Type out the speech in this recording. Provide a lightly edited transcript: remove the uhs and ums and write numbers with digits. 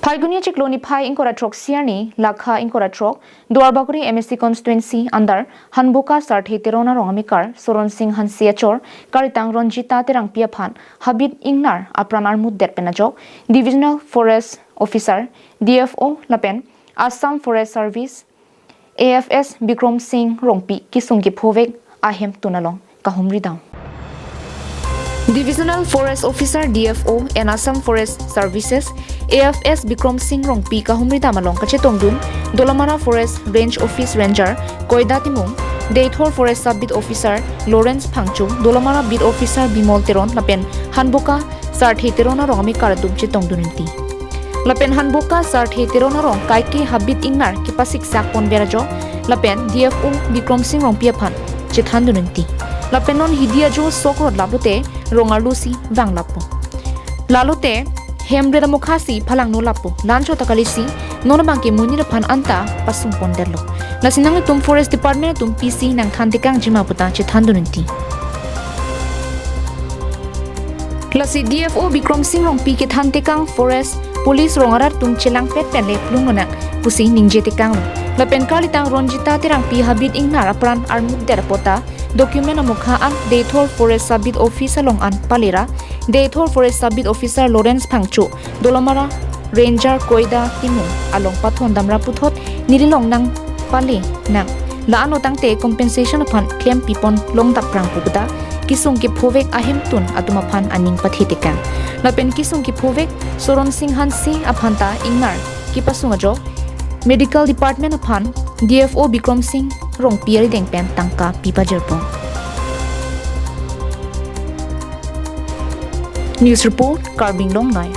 Phaigunia Chikloni Pai Inkoratrok Siani, Lakha Inkoratrok, Duarbakuri MSC constituency under Hanboka Sarthi Terona Rongamikar, Soron Singh Hansiachor, Karitang Ronjita Terangpi Habib Ingnar, Apranar Muddet Penajok, Divisional Forest Officer, DFO Lapen, Assam Forest Service, AFS Bikramsing Rongpi, Kisungi Povek, ahem Tunalong, Kahumri down. Divisional Forest Officer DFO and Assam Forest Services AFS Bikramsing Rongpi kahumri damalong kachetongdun Dolamara Forest Range Office Ranger Koida Timung DFO Forest Sub-Bid Officer Lawrence Phangchu Dolamara Bid Officer Bimol Teron Lapen Hanboka Sarthi Terona Rongami Karadum chetongdunti Lapen Hanboka Sarthi Terona Rong Kaiki Habit Ingnar Kipasik Sakpon Berajo Lapen DFO Bikramsing Rongpi Aphan chethandunti Lapenon hidia jo sokrot labute rongalusi vang lapo lalote hemre mukhasi phalang no lapo lancho takalisi nona bangke munira phan anta pasung ponderlo lasinang tum forest department tum PC nang thantikang jima puta che thandunti lasi DFO Bikramsing Rongpi ke thantikang forest police rongarar tum chelang pet penle plungona pusi ningjetikang lapen kalitang Ronjita Terangpi Habib Ingnar apran armut derpota document amukha an DFO Forest Sub-Bid Officer long an palera DFO Forest Sub-Bid Officer Lawrence Phangchu Dolomara Ranger Koida Timung along pathon damra puthot nirilong nang pali nang laano tangte compensation upon claim pipon long taprang pubuda kisung ki phovek ahem tun atuma phan aning pathitikan lapen kisung ki phovek Soron Singh Hansi aphanta ingnar ki pasungajo medical department upon DFO Bikramsing Rongpi dengpen tangka pipa jerpong. News report Karbing Long Nai.